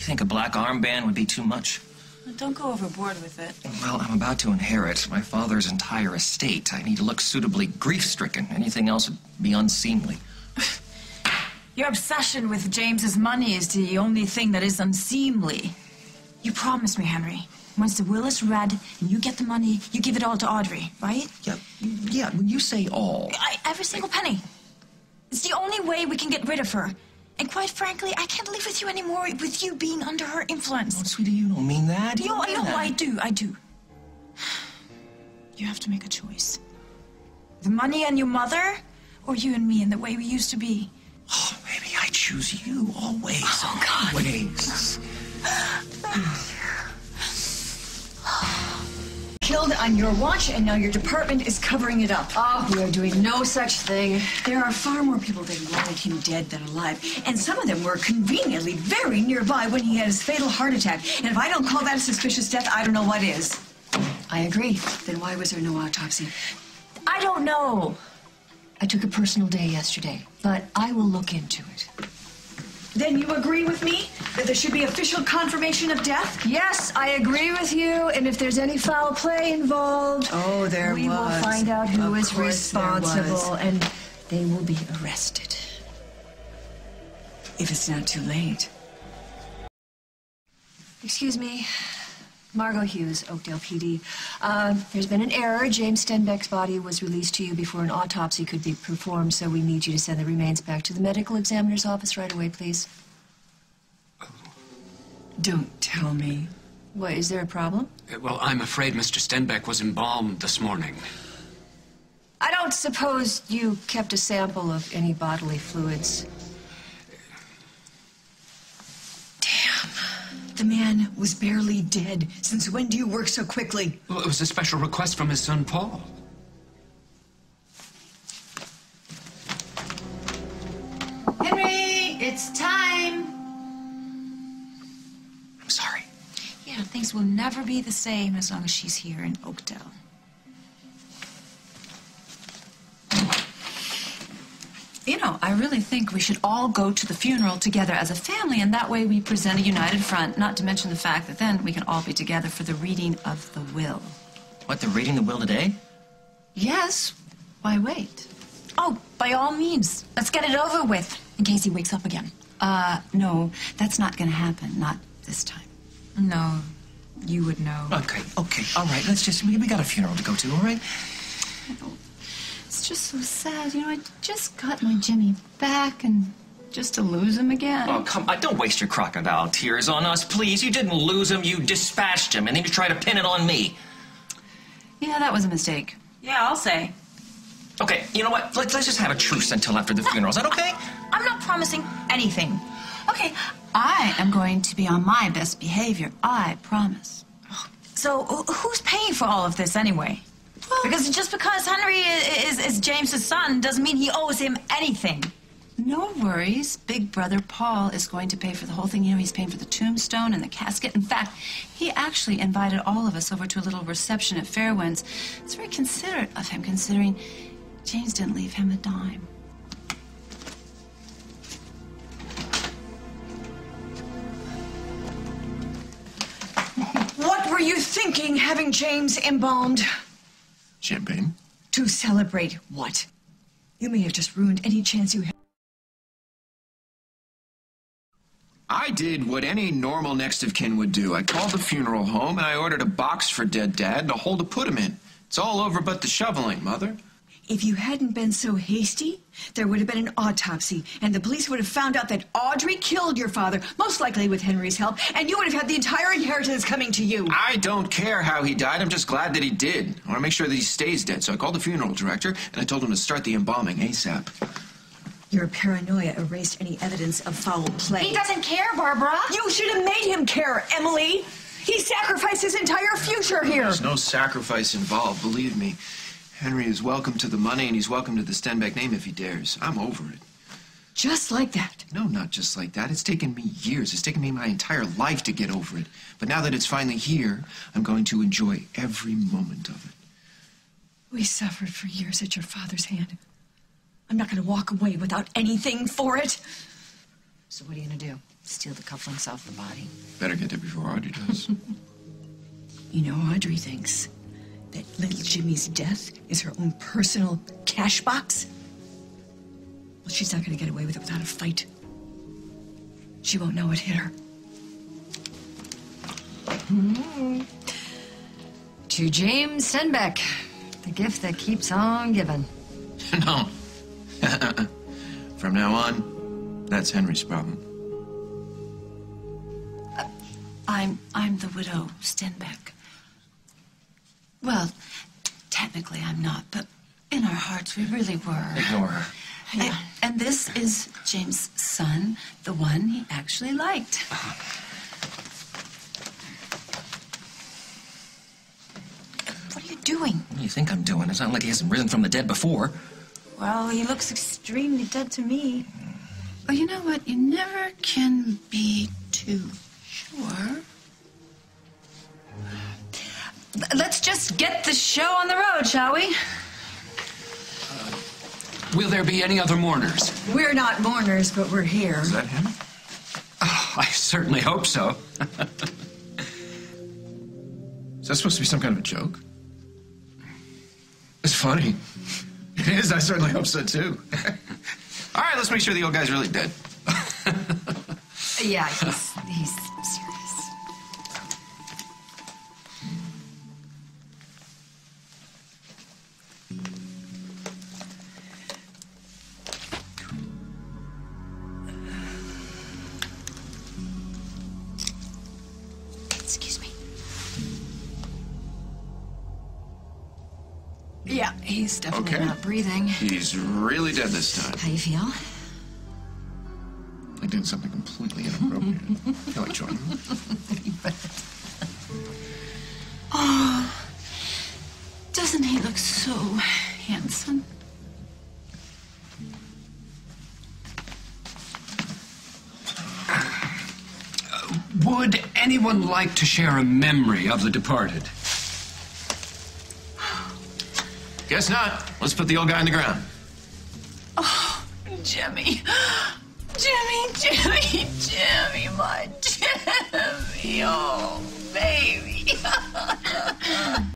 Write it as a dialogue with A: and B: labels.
A: think a black armband would be too much?
B: Don't go overboard with it.
A: Well, I'm about to inherit my father's entire estate. I need to look suitably grief-stricken. Anything else would be unseemly.
B: Your obsession with James's money is the only thing that is unseemly. You promised me, Henry. Once the will is read and you get the money, you give it all to Audrey, right?
A: Yeah, when you say all...
B: Every single penny. It's the only way we can get rid of her. And quite frankly, I can't live with you anymore with you being under her influence.
A: Oh, sweetie, you don't mean that.
B: No, I do. You have to make a choice. The money and your mother, or you and me and the way we used to be.
A: Oh, baby, I choose you always.
B: Oh, God.
A: Always.
C: Killed on your watch, and now your department is covering it up.
D: Oh, we are doing no such thing.
C: There are far more people that wanted him dead than alive, and some of them were conveniently very nearby when he had his fatal heart attack. And if I don't call that a suspicious death, I don't know what is.
D: I agree. Then why was there no autopsy?
B: I don't know.
D: I took a personal day yesterday, but I will look into it.
C: Then you agree with me that there should be official confirmation of death?
D: Yes, I agree with you, and if there's any foul play involved...
C: Oh,
D: we will find out who is responsible, and they will be arrested.
C: If it's not too late.
D: Excuse me. Margot Hughes, Oakdale PD. There's been an error. James Stenbeck's body was released to you before an autopsy could be performed, so we need you to send the remains back to the medical examiner's office right away, please.
C: Don't tell me.
D: What, is there a problem?
E: Well, I'm afraid Mr. Stenbeck was embalmed this morning.
D: I don't suppose you kept a sample of any bodily fluids.
C: The man was barely dead. Since when do you work so quickly?
E: Well, it was a special request from his son, Paul.
B: Henry, it's time.
A: I'm sorry.
B: Yeah, things will never be the same as long as she's here in Oakdale. You know, I really think we should all go to the funeral together as a family, and that way we present a united front, not to mention the fact that then we can all be together for the reading of the will.
A: What, they're reading the will today?
B: Yes. Why wait? Oh, by all means. Let's get it over with, in case he wakes up again. No, that's not gonna happen. Not this time. No, you would know.
A: Okay, all right, we got a funeral to go to, all right?
B: It's just so sad. You know, I just got my Jimmy back, and just to lose him again.
A: Oh, come on, don't waste your crocodile tears on us, please. You didn't lose him, you dispatched him, and then you try to pin it on me.
B: Yeah, that was a mistake. Yeah, I'll say.
A: Okay, you know what? Let's just have a truce until after the funeral. Is that okay?
B: I'm not promising anything. Okay, I am going to be on my best behavior. I promise. So, who's paying for all of this anyway? Well, because Henry is James's son doesn't mean he owes him anything. No worries. Big brother Paul is going to pay for the whole thing. You know, he's paying for the tombstone and the casket. In fact, he actually invited all of us over to a little reception at Fairwinds. It's very considerate of him, considering James didn't leave him a dime.
C: What were you thinking, having James embalmed?
A: Champagne?
C: To celebrate what? You may have just ruined any chance you had.
F: I did what any normal next of kin would do. I called the funeral home and I ordered a box for dead Dad and a hole to put him in. It's all over but the shoveling, Mother.
C: If you hadn't been so hasty, there would have been an autopsy, and the police would have found out that Audrey killed your father, most likely with Henry's help, and you would have had the entire inheritance coming to you.
F: I don't care how he died. I'm just glad that he did. I want to make sure that he stays dead, so I called the funeral director, and I told him to start the embalming ASAP.
C: Your paranoia erased any evidence of foul play.
B: He doesn't care, Barbara.
C: You should have made him care, Emily. He sacrificed his entire future here.
F: There's no sacrifice involved, believe me. Henry is welcome to the money, and he's welcome to the Stenbeck name if he dares. I'm over it.
C: Just like that?
F: No, not just like that. It's taken me years. It's taken me my entire life to get over it. But now that it's finally here, I'm going to enjoy every moment of it.
C: We suffered for years at your father's hand. I'm not going to walk away without anything for it.
D: So what are you going to do? steal the cufflinks off the body.
F: Better get there before Audrey does.
C: You know, Audrey thinks that little Jimmy's death is her own personal cash box. Well, she's not going to get away with it without a fight. She won't know it hit her.
D: To James Stenbeck, the gift that keeps on giving.
F: No. From now on, that's Henry's problem.
B: I'm the widow Stenbeck. Well, technically I'm not, but in our hearts we really were.
A: Ignore her.
B: And this is James' son, the one he actually liked. What are you doing?
A: What do you think I'm doing? It's not like he hasn't risen from the dead before.
B: Well, he looks extremely dead to me. Well, you know what? You never can be too sure. Let's just get the show on the road, shall we?
E: Will there be any other mourners?
C: We're not mourners, but we're here.
F: Is that him?
E: Oh, I certainly hope so.
F: Is that supposed to be some kind of a joke? It's funny. It is. I certainly hope so, too. All right, let's make sure the old guy's really dead.
D: Yeah, he's serious.
B: Excuse me.
D: Yeah, he's definitely
F: Okay.
D: not breathing.
F: He's really dead this time.
D: How you feel?
F: Like doing something completely inappropriate. I feel like joining him.
B: Oh, doesn't he look so handsome?
E: Would anyone like to share a memory of the departed?
F: Guess not. Let's put the old guy in the ground.
B: Oh, Jimmy. Jimmy, my Jimmy. Oh, baby.